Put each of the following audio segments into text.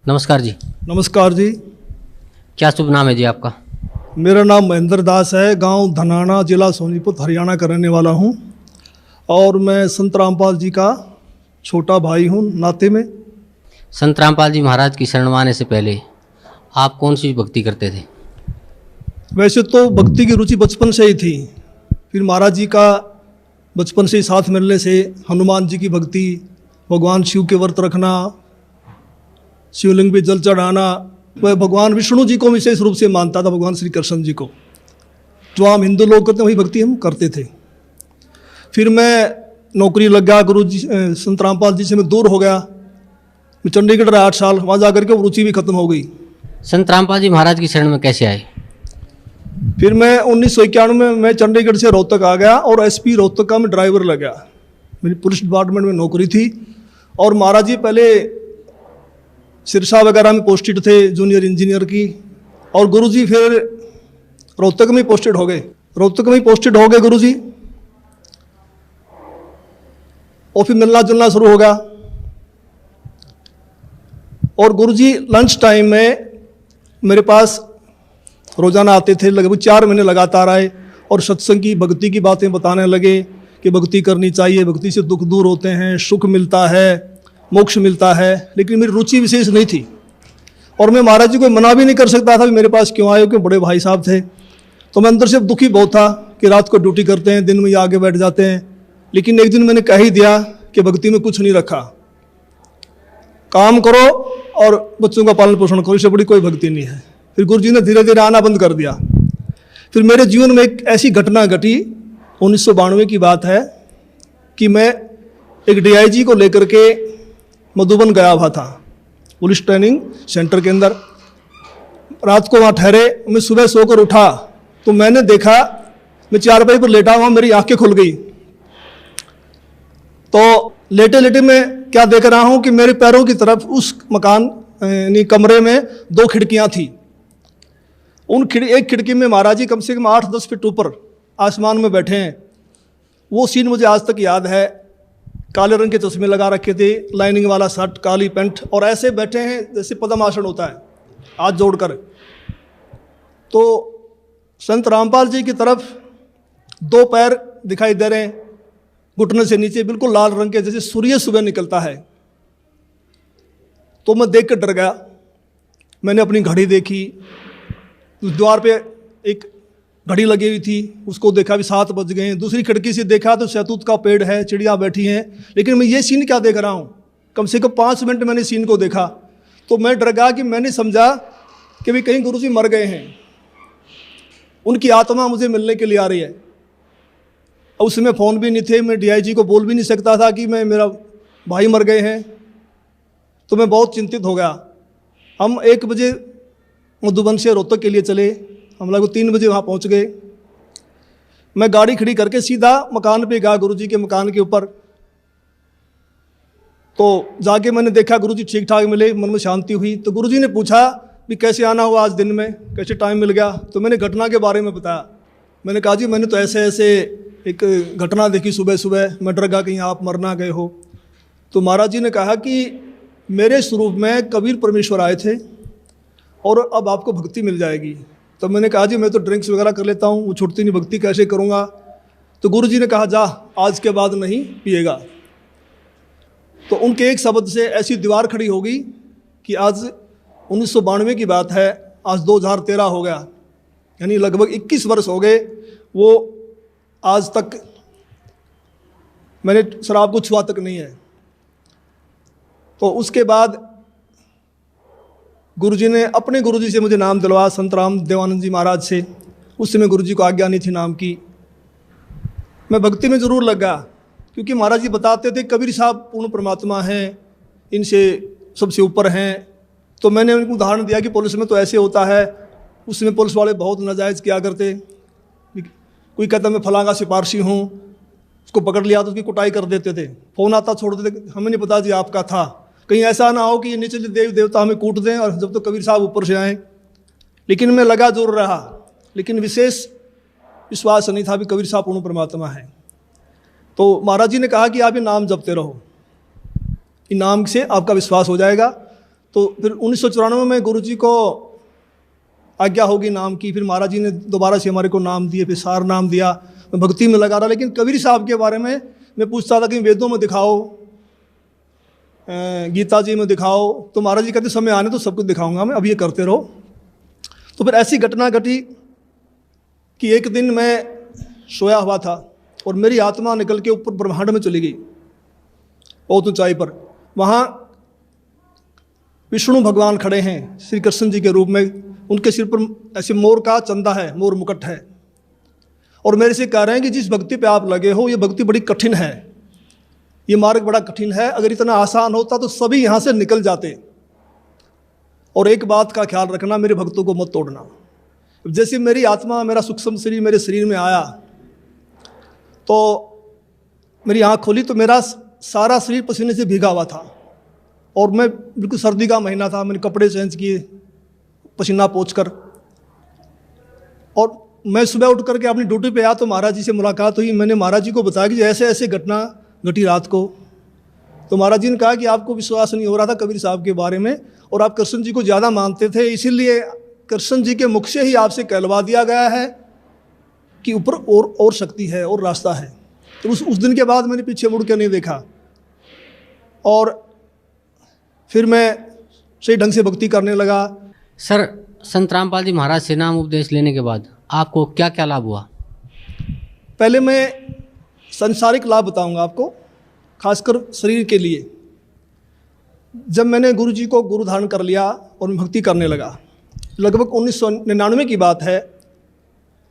नमस्कार जी। नमस्कार जी। क्या शुभ नाम है जी आपका? मेरा नाम महेंद्र दास है। गांव धनाना, जिला सोनीपत, हरियाणा का रहने वाला हूं और मैं संत रामपाल जी का छोटा भाई हूं नाते में। संत रामपाल जी महाराज की शरण में आने से पहले आप कौन सी भक्ति करते थे? वैसे तो भक्ति की रुचि बचपन से ही थी। फिर महाराज जी का बचपन से ही साथ मिलने से हनुमान जी की भक्ति, भगवान शिव के व्रत रखना, शिवलिंग पे जल चढ़ाना, वह भगवान विष्णु जी को विशेष रूप से मानता था, भगवान श्री कृष्ण जी को। जो आम हिंदू लोग करते हैं वही भक्ति हम करते थे। फिर मैं नौकरी लग गया, गुरु जी संत रामपाल जी से मैं दूर हो गया। मैं चंडीगढ़ रहा 8 साल, वहाँ जा करके वो रुचि भी खत्म हो गई। संत रामपाल जी महाराज की शरण में कैसे आए? फिर मैं 1991 में मैं चंडीगढ़ से रोहतक आ गया और एसपी रोहतक का मैं ड्राइवर लग गया। मेरी पुलिस डिपार्टमेंट में नौकरी थी और महाराज जी पहले सिरसा वगैरह में पोस्टेड थे, जूनियर इंजीनियर की। और गुरुजी फिर रोहतक में पोस्टेड हो गए। गुरुजी, और फिर मिलना जुलना शुरू हो गया। और गुरुजी लंच टाइम में मेरे पास रोजाना आते थे, लगभग 4 महीने लगातार आए और सत्संग की, भक्ति की बातें बताने लगे कि भक्ति करनी चाहिए, भक्ति से दुख दूर होते हैं, सुख मिलता है, मोक्ष मिलता है। लेकिन मेरी रुचि विशेष नहीं थी और मैं महाराज जी को मना भी नहीं कर सकता था, मेरे पास क्यों आए, क्यों, बड़े भाई साहब थे। तो मैं अंदर से दुखी बहुत था कि रात को ड्यूटी करते हैं, दिन में ये आगे बैठ जाते हैं। लेकिन एक दिन मैंने कह ही दिया कि भक्ति में कुछ नहीं रखा, काम करो और बच्चों का पालन पोषण करो, इससे बड़ी कोई भक्ति नहीं है। फिर गुरु जी ने धीरे धीरे आना बंद कर दिया। फिर मेरे जीवन में एक ऐसी घटना घटी, 1992 की बात है, कि मैं एक DIG को लेकर के मधुबन गया हुआ था, पुलिस ट्रेनिंग सेंटर के अंदर। रात को वहाँ ठहरे, मैं सुबह सोकर उठा तो मैंने देखा, मैं चारपाई पर लेटा हुआ, मेरी आंखें खुल गई। तो लेटे लेटे मैं क्या देख रहा हूँ कि मेरे पैरों की तरफ उस मकान यानी कमरे में 2 खिड़कियाँ थी। एक खिड़की में महाराज जी कम से कम 8-10 फीट ऊपर आसमान में बैठे हैं। वो सीन मुझे आज तक याद है। काले रंग के चश्मे लगा रखे थे, लाइनिंग वाला शर्ट, काली पैंट, और ऐसे बैठे हैं जैसे पद्म आसन होता है, हाथ जोड़कर। तो संत रामपाल जी की तरफ 2 पैर दिखाई दे रहे हैं, घुटने से नीचे बिल्कुल लाल रंग के, जैसे सूर्य सुबह निकलता है। तो मैं देख कर डर गया। मैंने अपनी घड़ी देखी, द्वार पे एक घड़ी लगी हुई थी, उसको देखा भी 7 बज गए। दूसरी खिड़की से देखा तो शहतूत का पेड़ है, चिड़िया बैठी हैं। लेकिन मैं ये सीन क्या देख रहा हूँ, कम से कम 5 मिनट मैंने सीन को देखा। तो मैं डर गया कि मैंने समझा कि भी कहीं गुरुजी मर गए हैं, उनकी आत्मा मुझे मिलने के लिए आ रही है। और उस समय फ़ोन भी नहीं थे, मैं DIG को बोल भी नहीं सकता था कि मेरा भाई मर गए हैं। तो मैं बहुत चिंतित हो गया। हम 1 बजे मधुबन से रोहतक के लिए चले, हम लोग 3 बजे वहाँ पहुँच गए। मैं गाड़ी खड़ी करके सीधा मकान पे गया, गुरुजी के मकान के ऊपर। तो जाके मैंने देखा गुरुजी ठीक ठाक मिले, मन में शांति हुई। तो गुरुजी ने पूछा भी कैसे आना हुआ आज दिन में, कैसे टाइम मिल गया। तो मैंने घटना के बारे में बताया। मैंने कहा जी मैंने तो ऐसे एक घटना देखी सुबह सुबह, मैं डर गया कहीं आप मर ना गए हो। तो महाराज जी ने कहा कि मेरे स्वरूप में कबीर परमेश्वर आए थे और अब आपको भक्ति मिल जाएगी। तो मैंने कहा जी मैं तो ड्रिंक्स वगैरह कर लेता हूँ, वो छूटती नहीं, भक्ति कैसे करूँगा। तो गुरुजी ने कहा जा आज के बाद नहीं पिएगा। तो उनके एक शब्द से ऐसी दीवार खड़ी हो गई कि आज 1992 की बात है, आज 2013 हो गया, यानी लगभग 21 वर्ष हो गए। वो आज तक मैंने शराब को छुआ तक नहीं है। तो उसके बाद गुरुजी ने अपने गुरुजी से मुझे नाम दिलवाया, संत राम देवानंद जी महाराज से। उस समय गुरुजी को आज्ञा नहीं थी नाम की। मैं भक्ति में ज़रूर लगा क्योंकि महाराज जी बताते थे कबीर साहब पूर्ण परमात्मा हैं, इनसे सबसे ऊपर हैं। तो मैंने उनको उदाहरण दिया कि पुलिस में तो ऐसे होता है, उसमें पुलिस वाले बहुत नाजायज़ किया करते। कोई कहता मैं फलां का सिपारसी हूँ, उसको पकड़ लिया तो उसकी कुटाई कर देते थे, फ़ोन आता छोड़ देते, हमें नहीं पता जी आपका था। कहीं ऐसा ना हो कि ये निचले देव देवता हमें कूट दें और जब तो कबीर साहब ऊपर से आएँ। लेकिन मैं लगा जरूर रहा, लेकिन विशेष विश्वास नहीं था भी कबीर साहब पूर्ण परमात्मा है। तो महाराज जी ने कहा कि आप ये नाम जपते रहो, इन नाम से आपका विश्वास हो जाएगा। तो फिर 1994 में गुरुजी को आज्ञा होगी नाम की, फिर महाराज जी ने दोबारा से हमारे को नाम दिए, फिर सार नाम दिया, मैं भक्ति में लगा रहा। लेकिन कबीर साहब के बारे में मैं पूछता था कि वेदों में दिखाओ, गीता जी में दिखाओ, तो महाराज जी कहते समय आने तो सब कुछ दिखाऊंगा मैं, अब ये करते रहो। तो फिर ऐसी घटना घटी कि एक दिन मैं सोया हुआ था और मेरी आत्मा निकल के ऊपर ब्रह्मांड में चली गई, बहुत ऊंचाई पर। वहाँ विष्णु भगवान खड़े हैं श्री कृष्ण जी के रूप में, उनके सिर पर ऐसे मोर का चंदा है, मोर मुकुट है, और मेरे से कह रहे हैं कि जिस भक्ति पे आप लगे हो ये भक्ति बड़ी कठिन है, ये मार्ग बड़ा कठिन है, अगर इतना आसान होता तो सभी यहाँ से निकल जाते। और एक बात का ख्याल रखना, मेरे भक्तों को मत तोड़ना। जैसे मेरी आत्मा, मेरा सूक्ष्म शरीर मेरे शरीर में आया तो मेरी आँख खोली तो मेरा सारा शरीर पसीने से भीगा हुआ था, और मैं बिल्कुल सर्दी का महीना था, मैंने कपड़े चेंज किए पसीना पोंछकर, और मैं सुबह उठ करके अपनी ड्यूटी पे आया तो महाराज जी से मुलाकात हुई। मैंने महाराज जी को बताया कि ऐसे ऐसे घटना घटी रात को। तो महाराज जी ने कहा कि आपको विश्वास नहीं हो रहा था कबीर साहब के बारे में, और आप कृष्ण जी को ज़्यादा मानते थे, इसीलिए कृष्ण जी के मुख से ही आपसे कहलवा दिया गया है कि ऊपर और शक्ति है और रास्ता है। तो उस दिन के बाद मैंने पीछे मुड़ के नहीं देखा, और फिर मैं सही ढंग से भक्ति करने लगा। सर, संत रामपाल जी महाराज से नाम उपदेश लेने के बाद आपको क्या क्या लाभ हुआ? पहले मैं सांसारिक लाभ बताऊंगा आपको, खासकर शरीर के लिए। जब मैंने गुरु जी को गुरु धारण कर लिया और मैं भक्ति करने लगा, लगभग 1999 की बात है,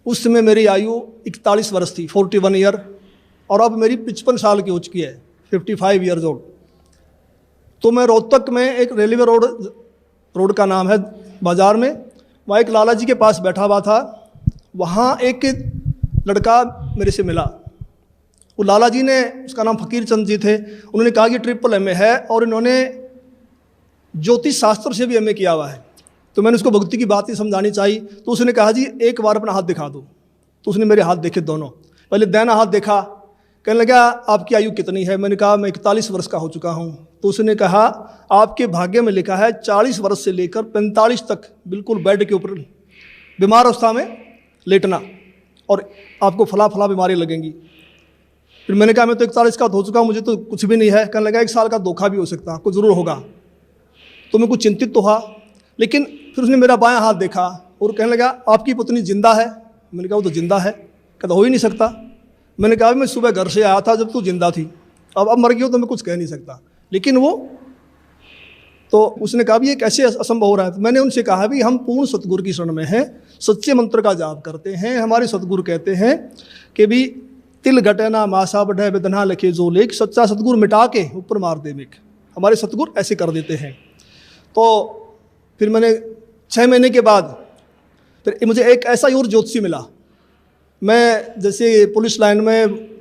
उस समय मेरी आयु 41 वर्ष थी, 41 ईयर, और अब मेरी 55 साल की हो चुकी है, 55 ईयर्स ओल्ड। तो मैं रोहतक में एक रेलवे रोड का नाम है बाज़ार में, वहाँ एक लाला जी के पास बैठा हुआ था। वहाँ एक लड़का मेरे से मिला, वो लाला जी ने, उसका नाम फकीर चंद जी थे, उन्होंने कहा कि ट्रिपल एमए है और इन्होंने ज्योतिष शास्त्र से भी एमए किया हुआ है। तो मैंने उसको भक्ति की बातें समझानी चाहिए, तो उसने कहा जी एक बार अपना हाथ दिखा दो। तो उसने मेरे हाथ देखे दोनों, पहले दाहिना हाथ देखा, कहने लगा आपकी आयु कितनी है? मैंने कहा मैं 41 वर्ष का हो चुका हूँ। तो उसने कहा आपके भाग्य में लिखा है 40 वर्ष से लेकर 45 तक बिल्कुल बेड के ऊपर बीमार अवस्था में लेटना, और आपको फला फला बीमारी लगेंगी। फिर मैंने कहा मैं तो 41 का हो चुका हूँ, मुझे तो कुछ भी नहीं है। कहने लगा 1 साल का धोखा भी हो सकता है, आपको ज़रूर होगा। तो मैं कुछ चिंतित तो हुआ, लेकिन फिर उसने मेरा बायां हाथ देखा और कहने लगा आपकी पत्नी जिंदा है? मैंने कहा वो तो जिंदा है। कहता हो ही नहीं सकता। मैंने कहा मैं सुबह घर से आया था जब तू जिंदा थी, अब मर गई हो तो मैं कुछ कह नहीं सकता। लेकिन वो तो उसने कहा भी ये कैसे असंभव हो रहा है? तो मैंने उनसे कहा भी हम पूर्ण सतगुरु की शरण में हैं, सच्चे मंत्र का जाप करते हैं। हमारे सतगुरु कहते हैं कि भी तिल घटे ना मासा बढ़े वेदना लिखे जो लेख, सच्चा सतगुरु मिटा के ऊपर मार दे मेघ। हमारे सतगुरु ऐसे कर देते हैं। तो फिर मैंने 6 महीने के बाद फिर मुझे एक ऐसा ही और ज्योतिषी मिला। मैं जैसे पुलिस लाइन में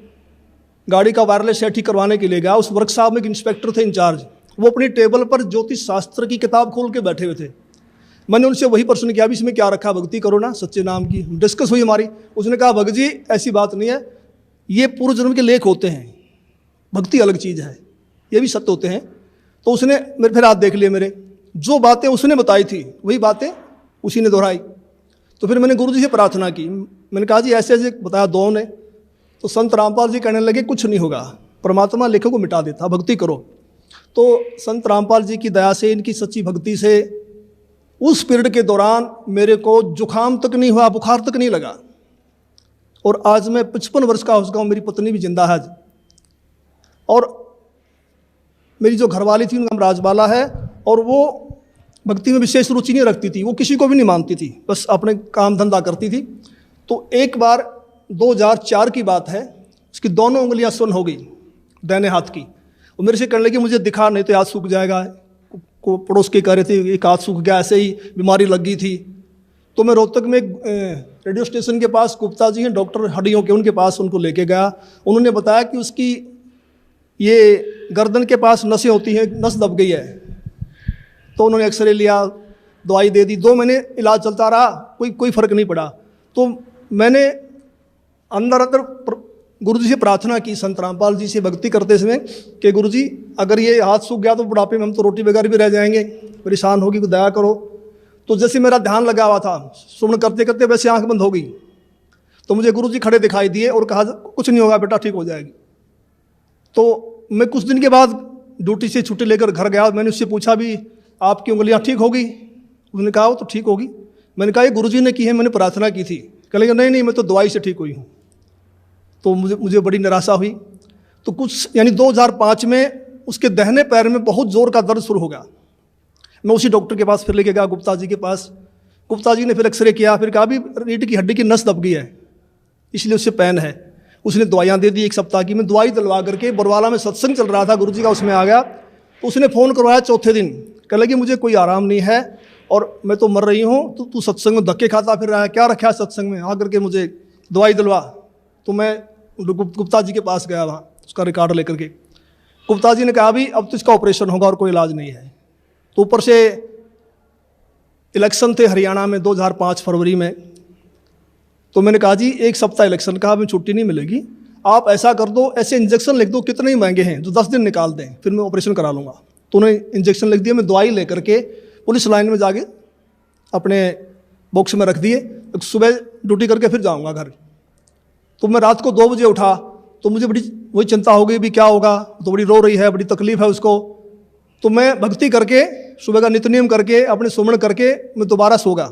गाड़ी का वायरलेस सेट ठीक करवाने के लिए गया, उस वर्कशॉप में एक इंस्पेक्टर थे इंचार्ज, वो अपनी टेबल पर ज्योतिष शास्त्र की किताब खोल के बैठे हुए थे। मैंने उनसे वही प्रश्न किया भी इसमें क्या रखा, भक्ति करो ना सच्चे नाम की। डिस्कस हुई हमारी। उसने कहा भगत जी ऐसी बात नहीं है, ये पूर्व जन्म के लेख होते हैं, भक्ति अलग चीज़ है, ये भी सत्य होते हैं। तो उसने मेरे फिर हाथ देख लिए, मेरे जो बातें उसने बताई थी वही बातें उसी ने दोहराई। तो फिर मैंने गुरु जी से प्रार्थना की, मैंने कहा जी ऐसे ऐसे बताया दो ने। तो संत रामपाल जी कहने लगे कुछ नहीं होगा, परमात्मा लेखों को मिटा देता, भक्ति करो। तो संत रामपाल जी की दया से, इनकी सच्ची भक्ति से उस पीरियड के दौरान मेरे को जुकाम तक नहीं हुआ, बुखार तक नहीं लगा। और आज मैं 55 वर्ष का हो चुका हूँ, मेरी पत्नी भी जिंदा है आज। और मेरी जो घरवाली थी उनका नाम राजबाला है, और वो भक्ति में विशेष रुचि नहीं रखती थी, वो किसी को भी नहीं मानती थी, बस अपने काम धंधा करती थी। तो एक बार 2004 की बात है, उसकी दोनों उंगलियां सुन्न हो गई दाहिने हाथ की। वो मेरे से कहने लगी मुझे दिखा नहीं तो हाथ सूख जाएगा। को पड़ोस के कह रहे थे एक हाथ सूख गया, ऐसे ही बीमारी लग गई थी। तो मैं रोहतक में रेडियो स्टेशन के पास गुप्ता जी हैं डॉक्टर हड्डियों के, उनके पास उनको लेके गया। उन्होंने बताया कि उसकी ये गर्दन के पास नसें होती हैं, नस दब गई है। तो उन्होंने एक्सरे लिया, दवाई दे दी, 2 महीने इलाज चलता रहा, कोई फ़र्क नहीं पड़ा। तो मैंने अंदर गुरुजी से प्रार्थना की, संत रामपाल जी से भक्ति करते समय कि गुरुजी अगर ये हाथ सूख गया तो बुढ़ापे में हम तो रोटी बगैर भी रह जाएंगे, परेशान होगी, तो दया करो। तो जैसे मेरा ध्यान लगा हुआ था, सुमन करते करते वैसे आंख बंद हो गई, तो मुझे गुरुजी खड़े दिखाई दिए और कहा कुछ नहीं होगा बेटा, ठीक हो जाएगी। तो मैं कुछ दिन के बाद ड्यूटी से छुट्टी लेकर घर गया। मैंने उससे पूछा भी आपकी उंगलियां ठीक होगी? उसने कहा वो तो ठीक होगी। मैंने कहा ये गुरुजी ने की है, मैंने प्रार्थना की थी। कहेंगे नहीं नहीं, मैं तो दवाई से ठीक हुई हूँ। तो मुझे बड़ी निराशा हुई। तो कुछ यानी 2005 में उसके दाहिने पैर में बहुत ज़ोर का दर्द शुरू हो गया। मैं उसी डॉक्टर के पास फिर लेके गया, गुप्ता जी के पास। गुप्ता जी ने फिर एक्सरे किया, फिर कहा भी रीढ़ की हड्डी की नस दब गई है, इसलिए उससे पेन है। उसने दवाइयाँ दे दी 1 सप्ताह की। मैं दवाई दिलवा करके बरवाला में सत्संग चल रहा था गुरुजी का, उसमें आ गया। तो उसने फ़ोन करवाया चौथे दिन, कह लगी मुझे कोई आराम नहीं है और मैं तो मर रही हूँ, तो तू सत्संग में धक्के खाता फिर रहा है, क्या रखा है सत्संग में, आ करके मुझे दवाई दिलवा। तो मैं गुप्ता जी के पास गया, वहाँ उसका रिकॉर्ड लेकर के। गुप्ता जी ने कहा भी अब तो इसका ऑपरेशन होगा और कोई इलाज नहीं है। तो ऊपर से इलेक्शन थे हरियाणा में 2005 फरवरी में। तो मैंने कहा जी 1 सप्ताह इलेक्शन का, हमें छुट्टी नहीं मिलेगी, आप ऐसा कर दो, ऐसे इंजेक्शन लिख दो, कितने ही महंगे हैं, जो 10 दिन निकाल दें, फिर मैं ऑपरेशन करा लूँगा। तो उन्हें इंजेक्शन लिख दिया। मैं दवाई लेकर के पुलिस लाइन में जाके अपने बॉक्स में रख दिए। सुबह ड्यूटी करके फिर जाऊँगा घर। तो मैं रात को 2 बजे उठा, तो मुझे बड़ी वही चिंता हो गई भी क्या होगा, तो बड़ी रो रही है, बड़ी तकलीफ है उसको। तो मैं भक्ति करके सुबह का नित्य नियम करके अपने सुमन करके मैं दोबारा सो गया।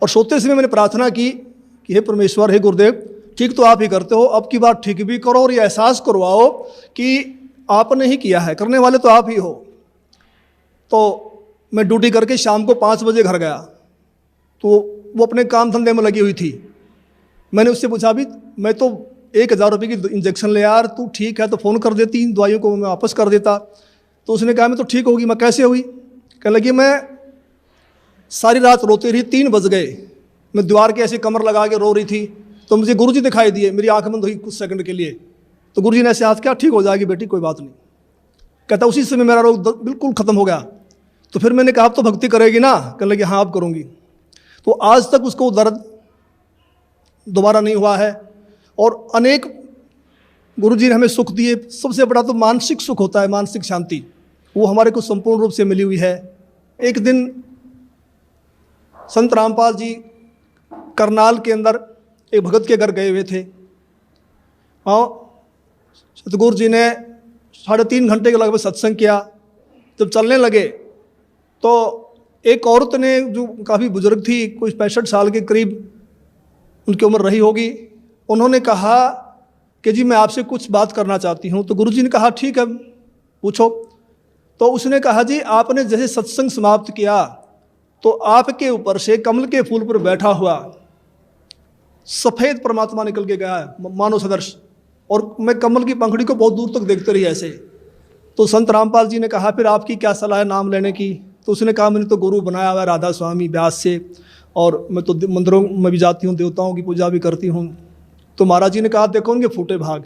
और सोते समय मैंने प्रार्थना की कि हे परमेश्वर, हे गुरुदेव, ठीक तो आप ही करते हो, अब की बार ठीक भी करो और ये एहसास करवाओ कि आपने ही किया है, करने वाले तो आप ही हो। तो मैं ड्यूटी करके शाम को 5 बजे घर गया। तो वो अपने काम धंधे में लगी हुई थी। मैंने उससे पूछा भी मैं तो 1000 रुपये की इंजेक्शन ले यार, तू ठीक है तो फ़ोन कर देती, दवाइयों को मैं वापस कर देता। तो उसने कहा मैं तो ठीक होगी। मैं कैसे हुई? कहने लगी मैं सारी रात रोती रही, 3 बज गए, मैं दीवार के ऐसे कमर लगा के रो रही थी। तो मुझे गुरुजी दिखाई दिए, मेरी आंख बंद हुई कुछ सेकंड के लिए। तो गुरुजी ने ऐसे हाथ किया, ठीक हो जाएगी बेटी, कोई बात नहीं। कहता उसी समय मेरा रोग बिल्कुल ख़त्म हो गया। तो फिर मैंने कहा आप तो भक्ति करेगी ना? कहने लगी हाँ अब करूँगी। तो आज तक उसको दर्द दोबारा नहीं हुआ है। और अनेक गुरुजी ने हमें सुख दिए। सबसे बड़ा तो मानसिक सुख होता है, मानसिक शांति, वो हमारे को संपूर्ण रूप से मिली हुई है। एक दिन संत रामपाल जी करनाल के अंदर एक भगत के घर गए हुए थे और सतगुरु जी ने 3.5 घंटे के लगभग सत्संग किया। जब चलने लगे तो एक औरत ने, जो काफ़ी बुजुर्ग थी, कोई 65 साल के करीब उनकी उम्र रही होगी, उन्होंने कहा कि जी मैं आपसे कुछ बात करना चाहती हूँ। तो गुरुजी ने कहा ठीक है पूछो। तो उसने कहा जी आपने जैसे सत्संग समाप्त किया तो आपके ऊपर से कमल के फूल पर बैठा हुआ सफ़ेद परमात्मा निकल के गया है, मानव सदर्श, और मैं कमल की पंखड़ी को बहुत दूर तक देखते रही ऐसे। तो संत रामपाल जी ने कहा फिर आपकी क्या सलाह है नाम लेने की? तो उसने कहा मैंने तो गुरु बनाया हुआ है राधा स्वामी व्यास से, और मैं तो मंदिरों में भी जाती हूँ, देवताओं की पूजा भी करती हूँ। तो महाराज जी ने कहा देखो उनके फूटे भाग,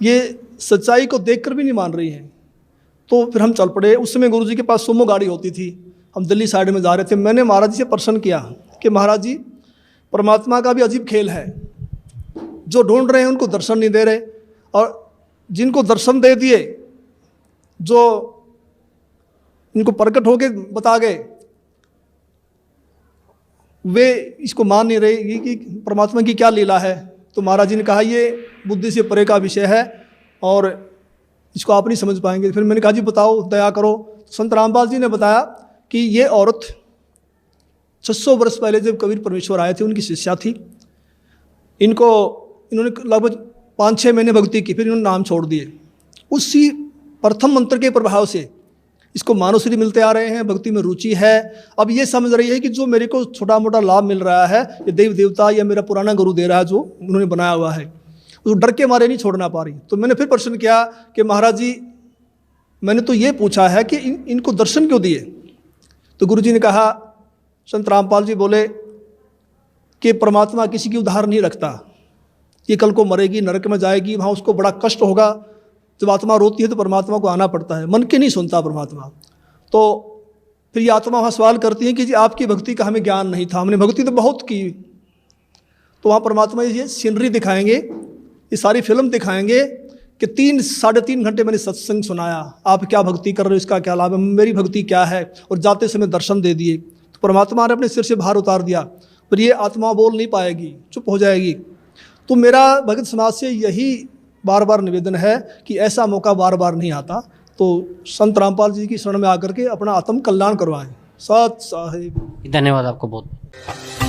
ये सच्चाई को देखकर भी नहीं मान रही हैं। तो फिर हम चल पड़े। उस समय गुरुजी के पास सुमो गाड़ी होती थी, हम दिल्ली साइड में जा रहे थे। मैंने महाराज जी से प्रश्न किया कि महाराज जी परमात्मा का भी अजीब खेल है, जो ढूंढ रहे हैं उनको दर्शन नहीं दे रहे, और जिनको दर्शन दे दिए, जो इनको प्रकट होके बता गए, वे इसको मान नहीं रहे कि परमात्मा की क्या लीला है। तो महाराज जी ने कहा ये बुद्धि से परे का विषय है और इसको आप नहीं समझ पाएंगे। फिर मैंने कहा जी बताओ, दया करो। संत रामपाल जी ने बताया कि ये औरत 600 वर्ष पहले जब कबीर परमेश्वर आए थे उनकी शिष्या थी। इन्होंने लगभग 5-6 महीने भक्ति की, फिर इन्होंने नाम छोड़ दिए। उसी प्रथम मंत्र के प्रभाव से इसको मानव श्री मिलते आ रहे हैं, भक्ति में रुचि है। अब ये समझ रही है कि जो मेरे को छोटा मोटा लाभ मिल रहा है ये देव देवता या मेरा पुराना गुरु दे रहा है, जो उन्होंने बनाया हुआ है, तो डर के मारे नहीं छोड़ना पा रही। तो मैंने फिर प्रश्न किया कि महाराज जी मैंने तो ये पूछा है कि इनको दर्शन क्यों दिए? तो गुरु जी ने कहा, संत रामपाल जी बोले कि परमात्मा किसी की उधार नहीं रखता, ये कल को मरेगी, नरक में जाएगी, वहाँ उसको बड़ा कष्ट होगा। जब आत्मा रोती है तो परमात्मा को आना पड़ता है, मन के नहीं सुनता परमात्मा। तो फिर ये आत्मा वहाँ सवाल करती है कि जी आपकी भक्ति का हमें ज्ञान नहीं था, हमने भक्ति तो बहुत की। तो वहाँ परमात्मा ये सीनरी दिखाएंगे ये सारी फिल्म दिखाएंगे कि 3-3.5 घंटे मैंने सत्संग सुनाया, आप क्या भक्ति कर रहे हो, इसका क्या लाभ है, मेरी भक्ति क्या है, और जाते समय दर्शन दे दिए। तो परमात्मा ने अपने सिर से भार उतार दिया, पर ये आत्मा बोल नहीं पाएगी, चुप हो जाएगी। तो मेरा भगत समाज से यही बार बार निवेदन है कि ऐसा मौका बार बार नहीं आता, तो संत रामपाल जी की शरण में आकर के अपना आत्म कल्याण करवाएं। सत साहिब। धन्यवाद आपको बहुत।